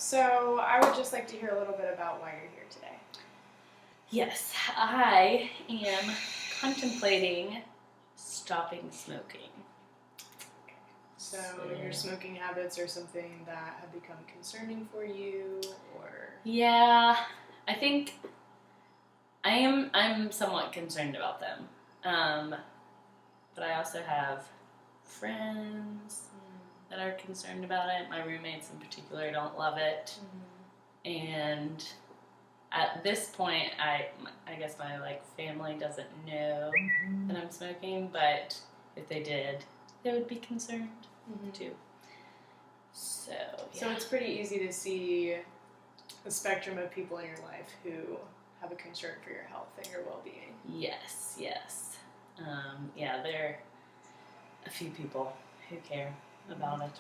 So I would just like to hear a little bit about why you're here today. Yes, I am contemplating stopping smoking. So your smoking habits are something that have become concerning for you, or? Yeah, I think I'm somewhat concerned about them. But I also have friends that are concerned about it. My roommates in particular don't love it. And at this point, I guess my family doesn't know that I'm smoking, but if they did, they would be concerned too. So yeah. So it's pretty easy to see the spectrum of people in your life who have a concern for your health and your well-being. Yes. There are a few people who care about it.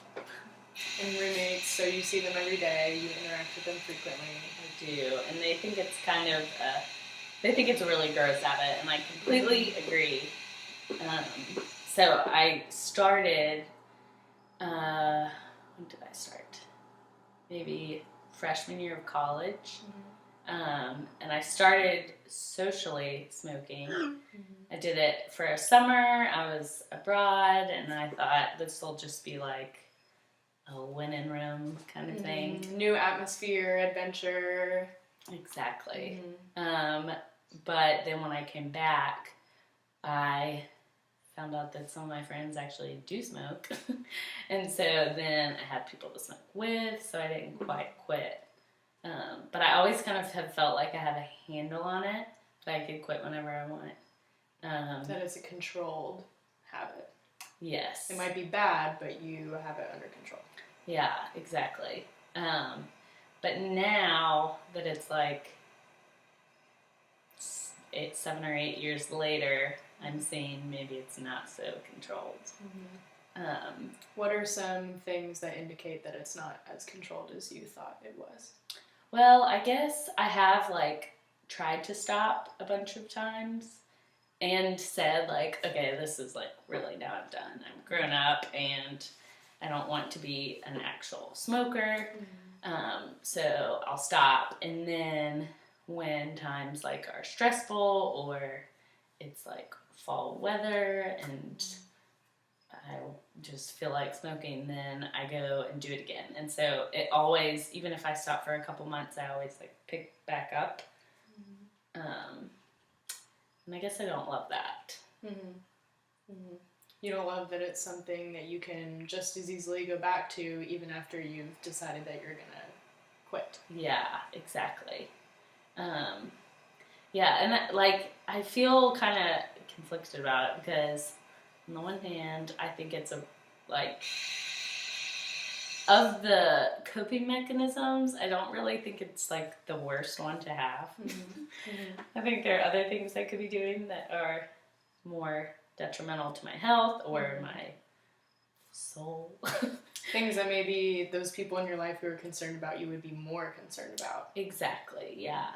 And roommates, so you see them every day, you interact with them frequently. I do, and they think it's they think it's a really gross habit, and I completely agree. So I started, when did I start? Maybe freshman year of college. And I started socially smoking. I did it for a summer. I was abroad, and I thought this will just be like a when-in room kind of thing. New atmosphere, adventure. Exactly. But then when I came back, I found out that some of my friends actually do smoke. And so then I had people to smoke with, so I didn't quite quit. But I always kind of have felt like I have a handle on it, that I could quit whenever I want. That it's a controlled habit. Yes. It might be bad, but you have it under control. Yeah, exactly. But now that it's 7 or 8 years later, I'm seeing maybe it's not so controlled. What are some things that indicate that it's not as controlled as you thought it was? Well, I guess I have tried to stop a bunch of times and said okay, this is really now I'm done. I'm grown up and I don't want to be an actual smoker. So I'll stop. And then when times are stressful or it's fall weather and I just feel like smoking, then I go and do it again. And so it always, even if I stop for a couple months, I always pick back up. And I guess I don't love that. You don't love that it's something that you can just as easily go back to even after you've decided that you're going to quit. Yeah, exactly. And I feel kind of conflicted about it because on the one hand, I think it's of the coping mechanisms, I don't really think it's the worst one to have. I think there are other things I could be doing that are more detrimental to my health or my soul. Things that maybe those people in your life who are concerned about you would be more concerned about. Exactly, yeah.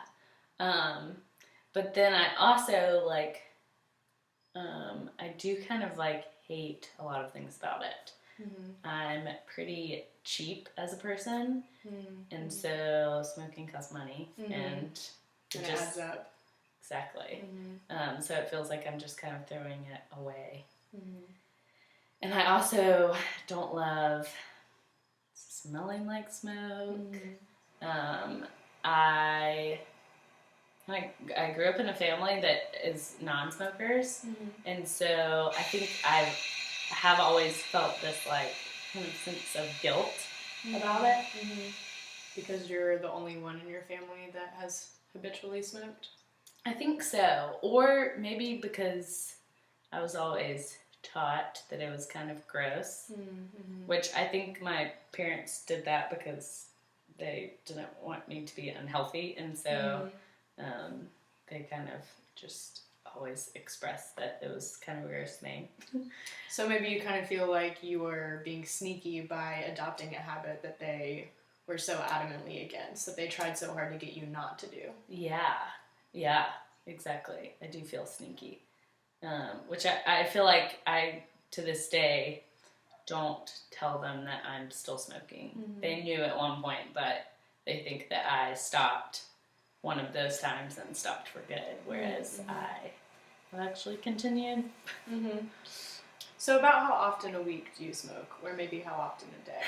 But then I also I do kind of hate a lot of things about it. I'm pretty cheap as a person, and so smoking costs money, and it adds up. Exactly. So it feels like I'm just kind of throwing it away. And I also don't love smelling like smoke. I grew up in a family that is non-smokers, and so I think I have always felt this kind of sense of guilt about it. Because you're the only one in your family that has habitually smoked? I think so. Or maybe because I was always taught that it was kind of gross, which I think my parents did that because they didn't want me to be unhealthy, and so they kind of just always expressed that it was kind of a gross thing. So maybe you kind of feel like you were being sneaky by adopting a habit that they were so adamantly against, that they tried so hard to get you not to do. Yeah, exactly. I do feel sneaky. Which I feel like I, to this day, don't tell them that I'm still smoking. They knew at one point, but they think that I stopped one of those times and stopped for good, whereas I actually continued. Mm-hmm. So about how often a week do you smoke, or maybe how often a day?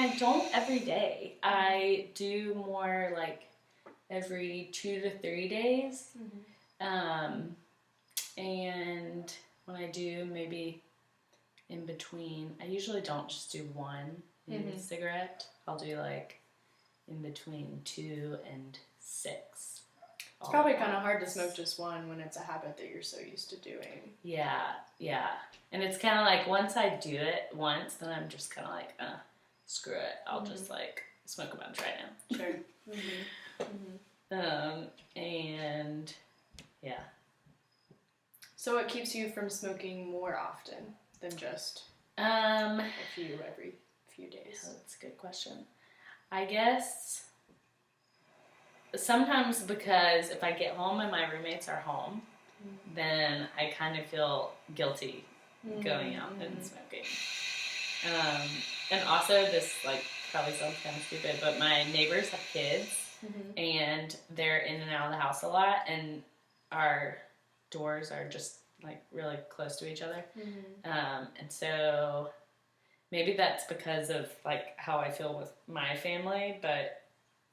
I don't every day. I do more like every 2 to 3 days. And when I do, maybe in between, I usually don't just do one cigarette. I'll do like in between 2 and 6. It's probably kind of hard to smoke just one when it's a habit that you're so used to doing. Yeah. And it's kind of like once I do it once, then I'm just kind of like, screw it. I'll just like smoke a bunch right now. Sure. And yeah. So what keeps you from smoking more often than just a few every few days? That's a good question. I guess sometimes because if I get home and my roommates are home, then I kind of feel guilty going out and smoking. And also, this like probably sounds kind of stupid, but my neighbors have kids, and they're in and out of the house a lot, and our doors are just like really close to each other, and so maybe that's because of like how I feel with my family, but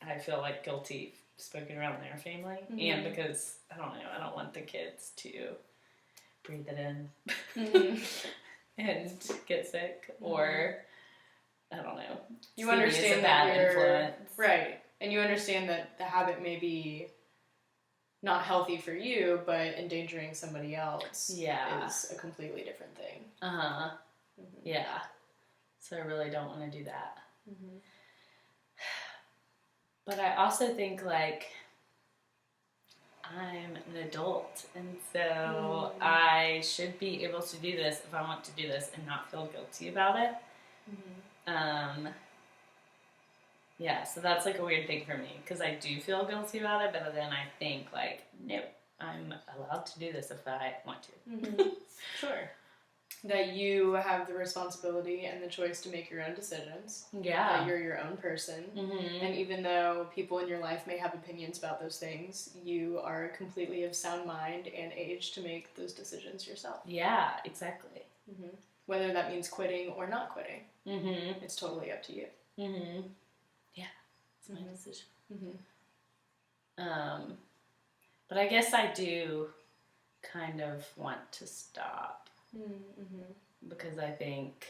I feel like guilty smoking around their family, and because I don't want the kids to breathe it in and get sick, or I don't know. You understand that you're influence. Right, and you understand that the habit may be not healthy for you, but endangering somebody else is a completely different thing. Yeah. So I really don't want to do that. But I also think like I'm an adult, and so I should be able to do this if I want to do this and not feel guilty about it. Yeah, so that's like a weird thing for me because I do feel guilty about it, but then I think like, nope, I'm allowed to do this if I want to. Sure. That you have the responsibility and the choice to make your own decisions. Yeah. That you're your own person. And even though people in your life may have opinions about those things, you are completely of sound mind and age to make those decisions yourself. Yeah, exactly. Whether that means quitting or not quitting. It's totally up to you. Yeah, it's my decision. But I guess I do kind of want to stop. Because I think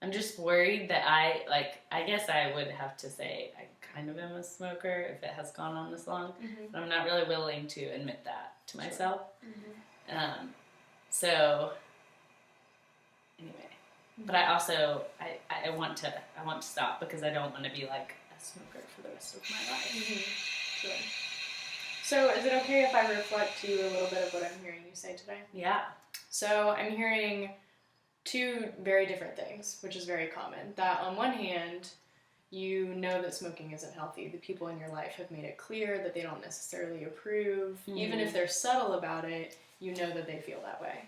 I'm just worried that I guess I would have to say I kind of am a smoker if it has gone on this long, but I'm not really willing to admit that to myself. So anyway, but I also I want to stop because I don't want to be like a smoker for the rest of my life. Sure. So is it okay if I reflect to you a little bit of what I'm hearing you say today? Yeah. So I'm hearing two very different things, which is very common. That on one hand, you know that smoking isn't healthy. The people in your life have made it clear that they don't necessarily approve. Even if they're subtle about it, you know that they feel that way.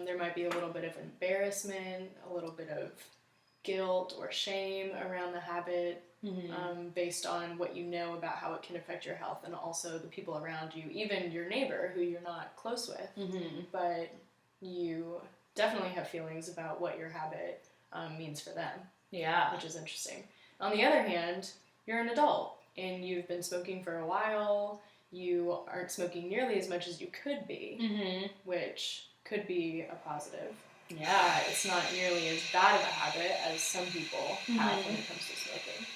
There might be a little bit of embarrassment, a little bit of guilt or shame around the habit, based on what you know about how it can affect your health, and also the people around you, even your neighbor who you're not close with, but you definitely have feelings about what your habit means for them. Yeah. Which is interesting. On the other hand, you're an adult and you've been smoking for a while. You aren't smoking nearly as much as you could be, which could be a positive. Yeah. It's not nearly as bad of a habit as some people have when it comes to smoking.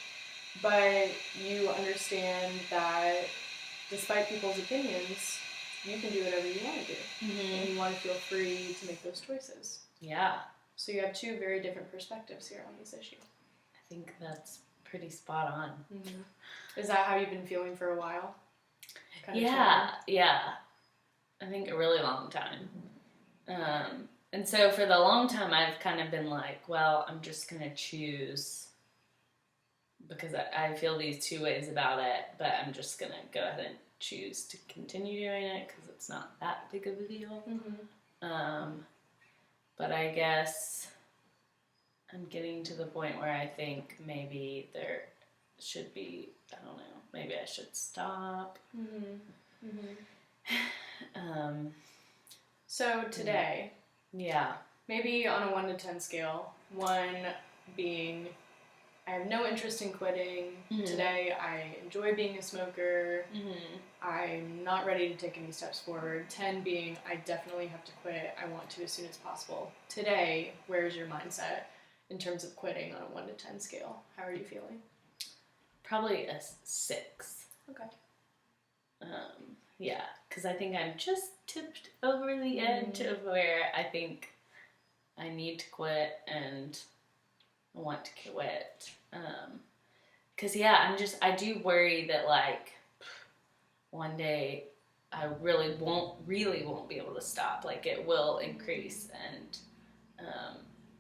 But you understand that despite people's opinions, you can do whatever you want to do. And you want to feel free to make those choices. Yeah. So you have two very different perspectives here on this issue. I think that's pretty spot on. Is that how you've been feeling for a while? Yeah. I think a really long time. And so for the long time, I've kind of been like, well, I'm just going to choose because I feel these two ways about it, but I'm just going to go ahead and choose to continue doing it because it's not that big of a deal. But I guess I'm getting to the point where I think maybe there should be, I don't know, maybe I should stop. So today, yeah, maybe on a 1 to 10 scale, 1 being I have no interest in quitting. Today I enjoy being a smoker. I'm not ready to take any steps forward. 10 being I definitely have to quit. I want to as soon as possible. Today, where's your mindset in terms of quitting on a 1 to 10 scale? How are you feeling? probably a 6. Okay. Yeah, because I think I'm just tipped over the edge of where I think I need to quit and I want to quit. Because I do worry that like one day I really won't be able to stop. Like it will increase and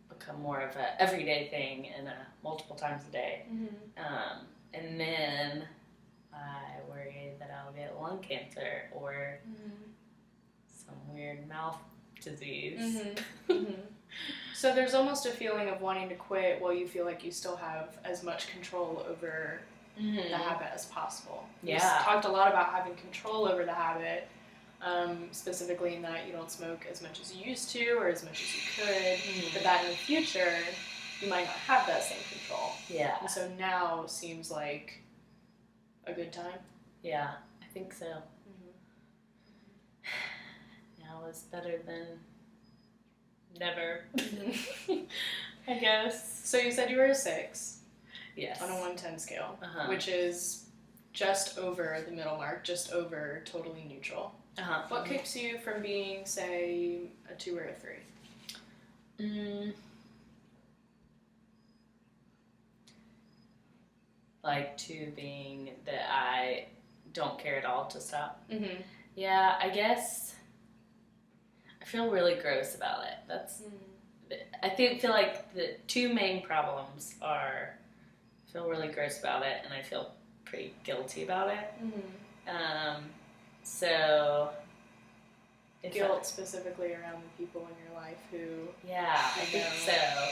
become more of a everyday thing and multiple times a day. And then I worry that I'll get lung cancer or some weird mouth disease. So there's almost a feeling of wanting to quit while you feel like you still have as much control over the habit as possible. You talked a lot about having control over the habit, specifically in that you don't smoke as much as you used to or as much as you could, but that in the future you might not have that same control. Yeah. And so now seems like a good time. Yeah, I think so. Now is better than never, I guess. So you said you were a 6. Yes. On a 1 to 10 scale, which is just over the middle mark, just over totally neutral. What keeps you from being, say, a 2 or a 3? Like 2 being that I don't care at all to stop. Yeah, I guess I feel really gross about it. That's I feel like the 2 main problems are I feel really gross about it and I feel pretty guilty about it. So guilt specifically around the people in your life who I think so.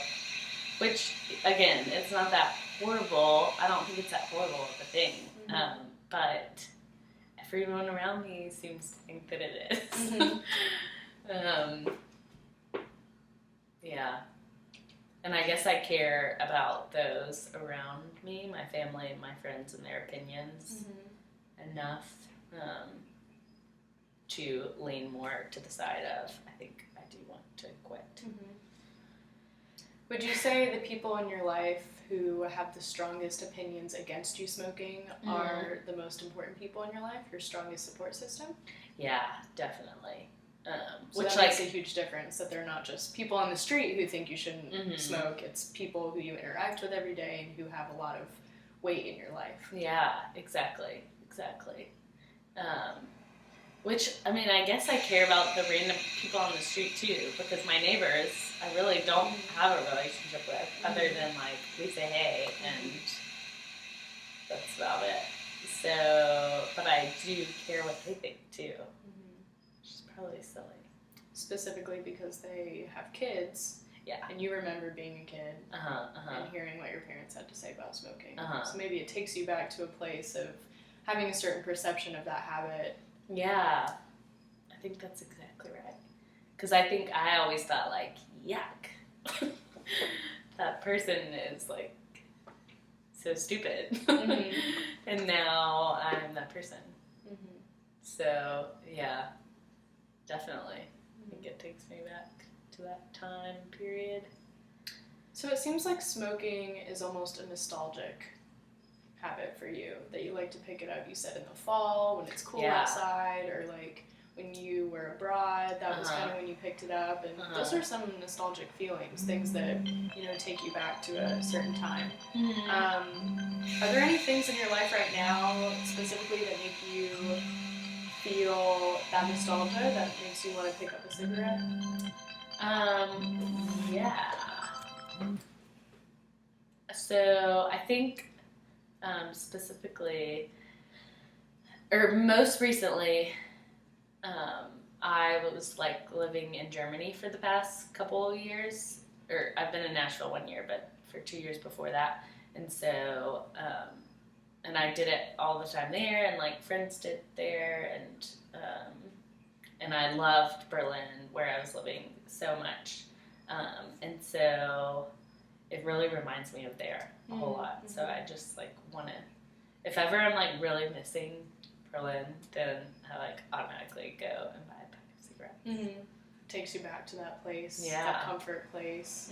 Which again, it's not that horrible. I don't think it's that horrible of a thing. But everyone around me seems to think that it is. Yeah. And I guess I care about those around me, my family and my friends and their opinions enough to lean more to the side of, I think I do want to quit. Would you say the people in your life who have the strongest opinions against you smoking are the most important people in your life, your strongest support system? Yeah, definitely. So which makes a huge difference, that they're not just people on the street who think you shouldn't smoke, it's people who you interact with every day and who have a lot of weight in your life. Yeah, exactly. Which, I mean, I guess I care about the random people on the street too, because my neighbors, I really don't have a relationship with, other than like, we say hey, and that's about it. So, but I do care what they think too. Which is probably silly. Specifically because they have kids. Yeah. And you remember being a kid and hearing what your parents had to say about smoking. So maybe it takes you back to a place of having a certain perception of that habit. Yeah. I think that's exactly right. Because I think I always thought, like, yuck. That person is, like, so stupid. And now I'm that person. So, yeah. Definitely. I think it takes me back to that time period. So it seems like smoking is almost a nostalgic habit for you, that you like to pick it up. You said in the fall when it's cool outside, or like when you were abroad, that was kind of when you picked it up, and those are some nostalgic feelings, things that, you know, take you back to a certain time. Are there any things in your life right now specifically that make you feel that nostalgia, that makes you want to pick up a cigarette? Yeah. So I think specifically, or most recently, I was like living in Germany for the past couple of years, or I've been in Nashville 1 year, but for 2 years before that. And so, and I did it all the time there, and like friends did there, and I loved Berlin where I was living so much. And so it really reminds me of there a whole lot. So I just like want to, if ever I'm like really missing Berlin, then I like automatically go and buy a pack of cigarettes. Takes you back to that place, Yeah. that comfort place.